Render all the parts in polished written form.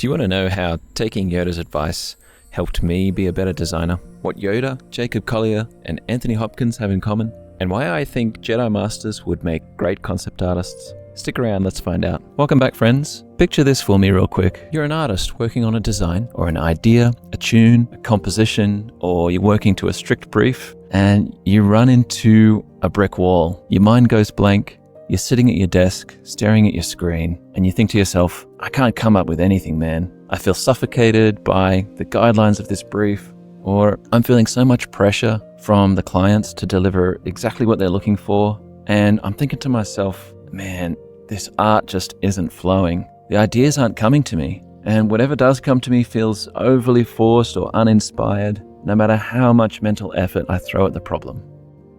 Do you want to know how taking Yoda's advice helped me be a better designer? What Yoda, Jacob Collier, and Anthony Hopkins have in common? And why I think Jedi Masters would make great concept artists? Stick around, let's find out. Welcome back, friends. Picture this for me real quick. You're an artist working on a design or an idea, a tune, a composition, or you're working to a strict brief and you run into a brick wall. Your mind goes blank. You're sitting at your desk, staring at your screen, and you think to yourself, I can't come up with anything, man. I feel suffocated by the guidelines of this brief, or I'm feeling so much pressure from the clients to deliver exactly what they're looking for. And I'm thinking to myself, man, this art just isn't flowing. The ideas aren't coming to me. And whatever does come to me feels overly forced or uninspired, no matter how much mental effort I throw at the problem.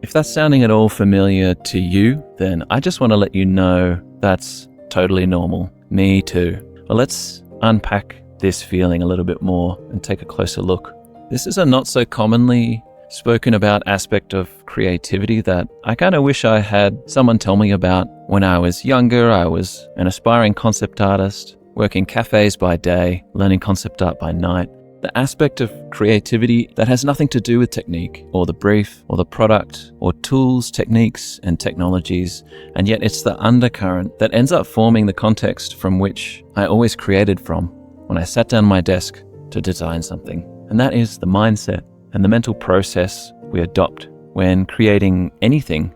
If that's sounding at all familiar to you, then I just want to let you know that's totally normal. Me too. Well, let's unpack this feeling a little bit more and take a closer look. This is a not so commonly spoken about aspect of creativity that I kind of wish I had someone tell me about when I was younger. I was an aspiring concept artist, working cafes by day, learning concept art by night. The aspect of creativity that has nothing to do with technique or the brief or the product or tools, techniques and technologies, and yet it's the undercurrent that ends up forming the context from which I always created from when I sat down at my desk to design something. And that is the mindset and the mental process we adopt when creating anything.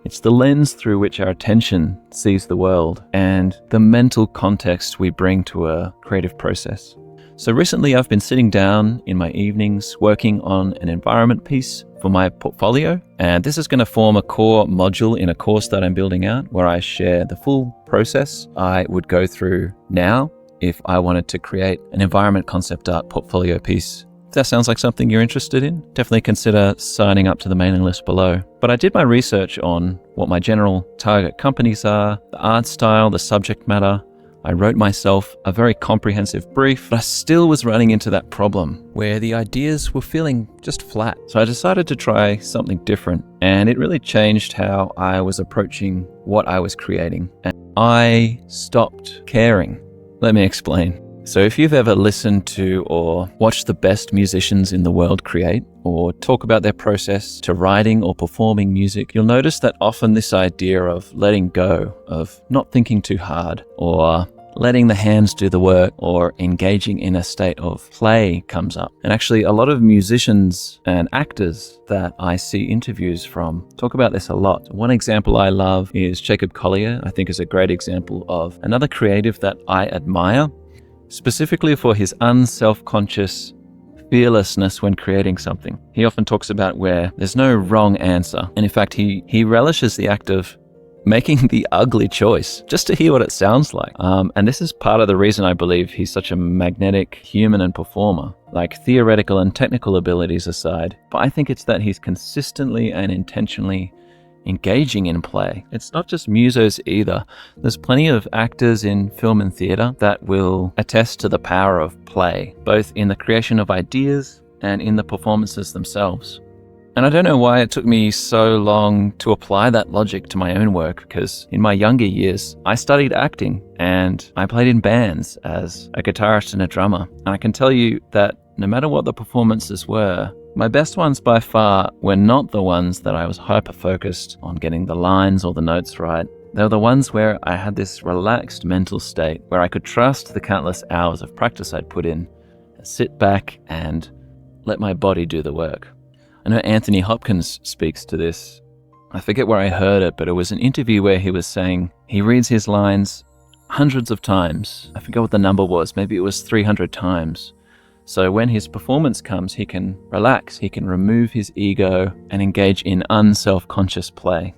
It's the lens through which our attention sees the world and the mental context we bring to a creative process. So recently I've been sitting down in my evenings working on an environment piece for my portfolio, and this is going to form a core module in a course that I'm building out where I share the full process I would go through now if I wanted to create an environment concept art portfolio piece. If that sounds like something you're interested in, definitely consider signing up to the mailing list below. But I did my research on what my general target companies are, the art style, the subject matter. I wrote myself a very comprehensive brief, but I still was running into that problem where the ideas were feeling just flat. So I decided to try something different, and it really changed how I was approaching what I was creating. And I stopped caring. Let me explain. So if you've ever listened to or watched the best musicians in the world create or talk about their process to writing or performing music, you'll notice that often this idea of letting go, of not thinking too hard, or letting the hands do the work, or engaging in a state of play comes up. And actually a lot of musicians and actors that I see interviews from talk about this a lot. One example I love is Jacob Collier. I think is a great example of another creative that I admire, specifically for his unself-conscious fearlessness when creating something. He often talks about where there's no wrong answer. And in fact, he relishes the act of making the ugly choice just to hear what it sounds like. And this is part of the reason I believe he's such a magnetic human and performer, like theoretical and technical abilities aside. But I think it's that he's consistently and intentionally engaging in play. It's not just musos either. There's plenty of actors in film and theater that will attest to the power of play, both in the creation of ideas and in the performances themselves. And I don't know why it took me so long to apply that logic to my own work, because in my younger years, I studied acting and I played in bands as a guitarist and a drummer. And I can tell you that no matter what the performances were, my best ones by far were not the ones that I was hyper-focused on getting the lines or the notes right. They were the ones where I had this relaxed mental state where I could trust the countless hours of practice I'd put in, sit back and let my body do the work. I know Anthony Hopkins speaks to this. I forget where I heard it, but it was an interview where he was saying he reads his lines hundreds of times. I forget what the number was. Maybe it was 300 times. So when his performance comes, he can relax, he can remove his ego and engage in unself-conscious play.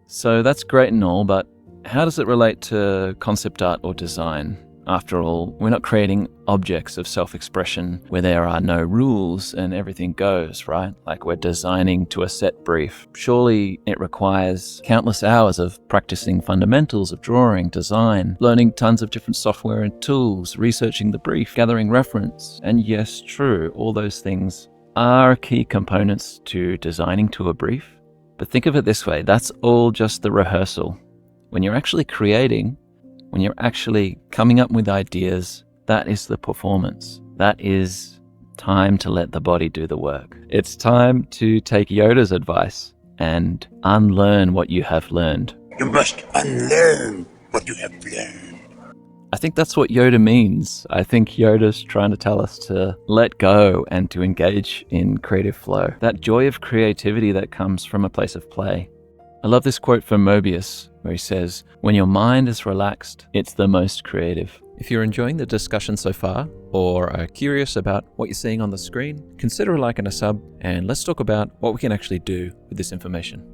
So that's great and all, but how does it relate to concept art or design? After all, we're not creating objects of self-expression where there are no rules and everything goes, right? Like we're designing to a set brief. Surely it requires countless hours of practicing fundamentals of drawing, design, learning tons of different software and tools, researching the brief, gathering reference. And yes, true, all those things are key components to designing to a brief. But think of it this way, that's all just the rehearsal. When you're actually creating, when you're actually coming up with ideas, that is the performance. That is time to let the body do the work. It's time to take Yoda's advice and unlearn what you have learned. You must unlearn what you have learned. I think that's what Yoda means. I think Yoda's trying to tell us to let go and to engage in creative flow. That joy of creativity that comes from a place of play. I love this quote from Mobius where he says, "When your mind is relaxed, it's the most creative." If you're enjoying the discussion so far, or are curious about what you're seeing on the screen, consider liking a sub, and let's talk about what we can actually do with this information.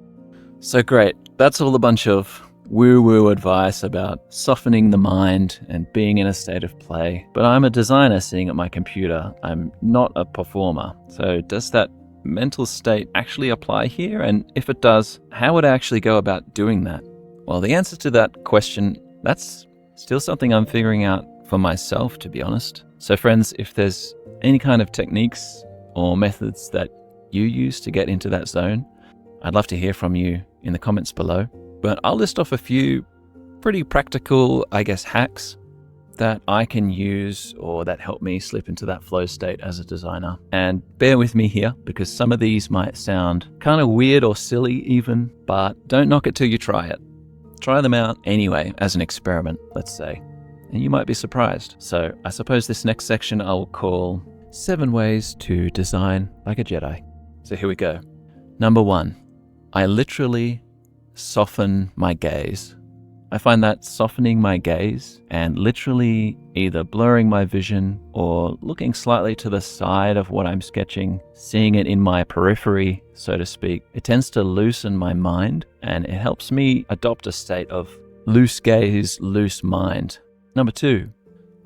So great, that's all a bunch of woo-woo advice about softening the mind and being in a state of play. But I'm a designer sitting at my computer. I'm not a performer. So does that mental state actually apply here? And if it does, how would I actually go about doing that? Well, the answer to that question, that's still something I'm figuring out for myself, to be honest. So friends, if there's any kind of techniques or methods that you use to get into that zone, I'd love to hear from you in the comments below. But I'll list off a few pretty practical, hacks that I can use or that help me slip into that flow state as a designer. And bear with me here because some of these might sound kind of weird or silly even, but don't knock it till you try it. Try them out anyway as an experiment, let's say, and you might be surprised. So I suppose this next section I'll call 7 ways to design like a Jedi. So here we go. Number 1, I literally soften my gaze. I find that softening my gaze and literally either blurring my vision or looking slightly to the side of what I'm sketching, seeing it in my periphery, so to speak, it tends to loosen my mind and it helps me adopt a state of loose gaze, loose mind. Number 2,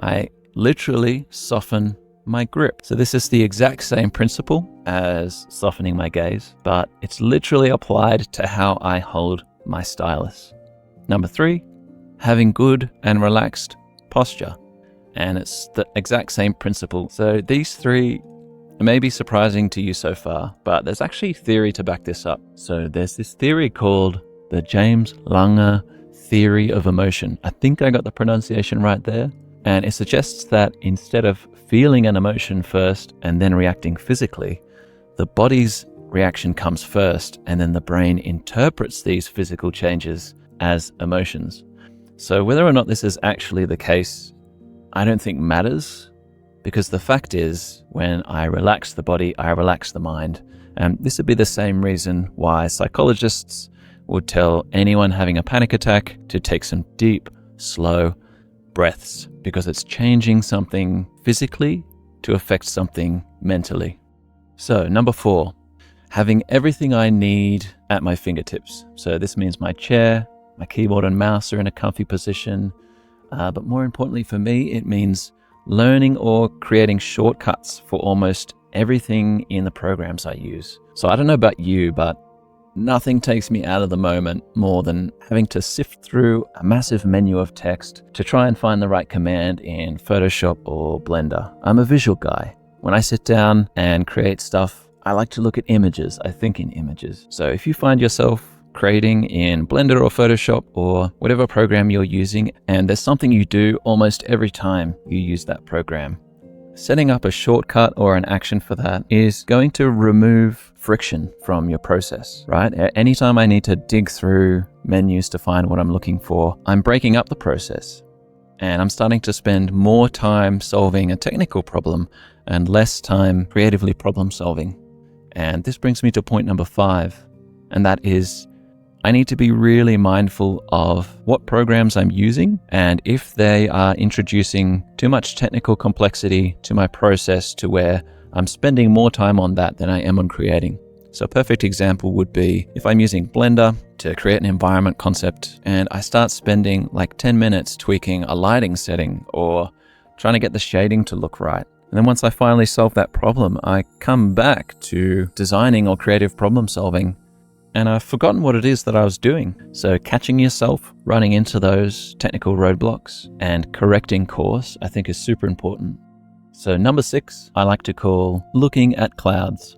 I literally soften my grip. So this is the exact same principle as softening my gaze, but it's literally applied to how I hold my stylus. Number 3, having good and relaxed posture. And it's the exact same principle. So these 3 may be surprising to you so far, but there's actually theory to back this up. So there's this theory called the James Lange theory of emotion. I think I got the pronunciation right there. And it suggests that instead of feeling an emotion first and then reacting physically, the body's reaction comes first and then the brain interprets these physical changes as emotions. So whether or not this is actually the case, I don't think matters, because the fact is when I relax the body, I relax the mind. And this would be the same reason why psychologists would tell anyone having a panic attack to take some deep, slow breaths, because it's changing something physically to affect something mentally. So number 4, having everything I need at my fingertips. So this means my chair, my keyboard and mouse are in a comfy position. But more importantly for me, it means learning or creating shortcuts for almost everything in the programs I use. So I don't know about you, but nothing takes me out of the moment more than having to sift through a massive menu of text to try and find the right command in Photoshop or Blender. I'm a visual guy. When I sit down and create stuff, I like to look at images. I think in images. So if you find yourself creating in Blender or Photoshop or whatever program you're using, and there's something you do almost every time you use that program, setting up a shortcut or an action for that is going to remove friction from your process, right? Anytime I need to dig through menus to find what I'm looking for, I'm breaking up the process and I'm starting to spend more time solving a technical problem and less time creatively problem solving. And this brings me to point number 5, and that is I need to be really mindful of what programs I'm using and if they are introducing too much technical complexity to my process to where I'm spending more time on that than I am on creating. So a perfect example would be if I'm using Blender to create an environment concept and I start spending like 10 minutes tweaking a lighting setting or trying to get the shading to look right. And then once I finally solve that problem, I come back to designing or creative problem solving and I've forgotten what it is that I was doing. So catching yourself running into those technical roadblocks and correcting course, I think is super important. So number 6, I like to call looking at clouds.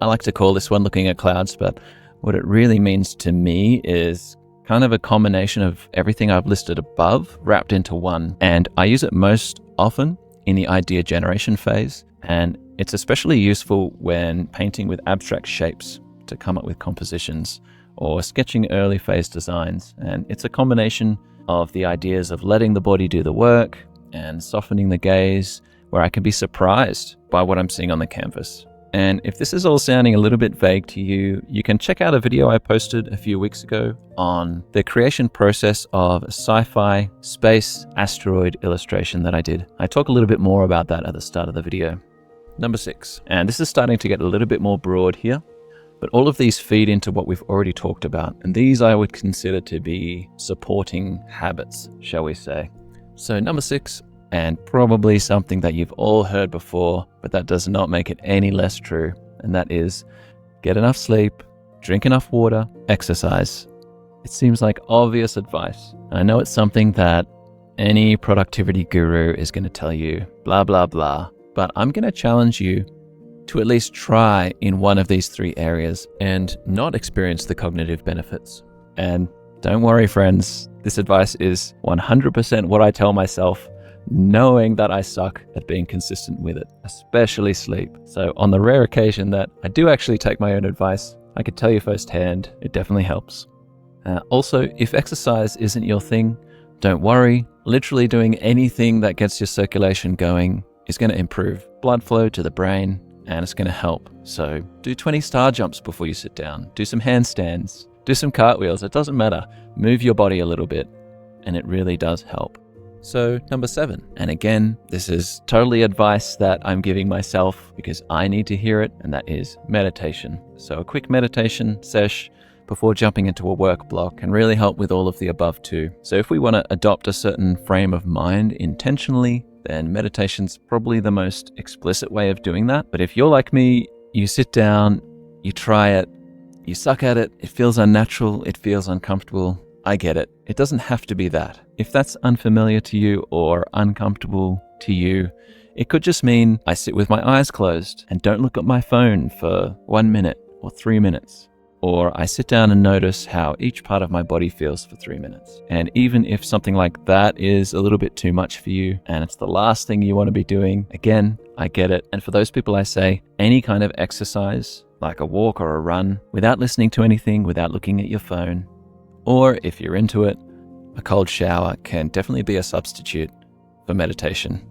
I like to call this one looking at clouds, but what it really means to me is kind of a combination of everything I've listed above wrapped into one. And I use it most often in the idea generation phase. And it's especially useful when painting with abstract shapes to come up with compositions or sketching early phase designs. And it's a combination of the ideas of letting the body do the work and softening the gaze, where I can be surprised by what I'm seeing on the canvas. And if this is all sounding a little bit vague to you, you can check out a video I posted a few weeks ago on the creation process of a sci-fi space asteroid illustration that I did. I talk a little bit more about that at the start of the video. Number 6, and this is starting to get a little bit more broad here, but all of these feed into what we've already talked about. And these I would consider to be supporting habits, shall we say. So number 6, and probably something that you've all heard before, but that does not make it any less true. And that is get enough sleep, drink enough water, exercise. It seems like obvious advice. And I know it's something that any productivity guru is going to tell you, blah, blah, blah. But I'm going to challenge you to at least try in one of these 3 areas and not experience the cognitive benefits. And don't worry, friends, this advice is 100% what I tell myself, knowing that I suck at being consistent with it, especially sleep. So on the rare occasion that I do actually take my own advice, I could tell you firsthand, it definitely helps. Also, if exercise isn't your thing, don't worry. Literally doing anything that gets your circulation going is going to improve blood flow to the brain, and it's going to help. So do 20 star jumps before you sit down, do some handstands, do some cartwheels, it doesn't matter. Move your body a little bit, and it really does help. So number 7, and again, this is totally advice that I'm giving myself because I need to hear it, and that is meditation. So a quick meditation sesh before jumping into a work block can really help with all of the above too. So if we want to adopt a certain frame of mind intentionally, then meditation's probably the most explicit way of doing that. But if you're like me, you sit down, you try it, you suck at it, it feels unnatural, it feels uncomfortable, I get it. It doesn't have to be that. If that's unfamiliar to you or uncomfortable to you, it could just mean I sit with my eyes closed and don't look at my phone for 1 minute or 3 minutes. Or I sit down and notice how each part of my body feels for 3 minutes. And even if something like that is a little bit too much for you and it's the last thing you want to be doing, again, I get it. And for those people I say, any kind of exercise, like a walk or a run, without listening to anything, without looking at your phone, or if you're into it, a cold shower can definitely be a substitute for meditation,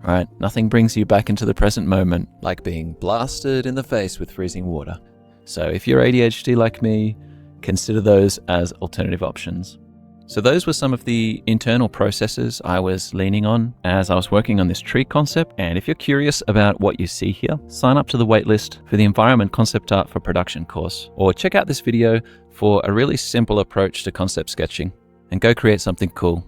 right? Nothing brings you back into the present moment like being blasted in the face with freezing water. So if you're ADHD like me, consider those as alternative options. So those were some of the internal processes I was leaning on as I was working on this tree concept. And if you're curious about what you see here, sign up to the waitlist for the Environment Concept Art for Production course, or check out this video for a really simple approach to concept sketching, and go create something cool.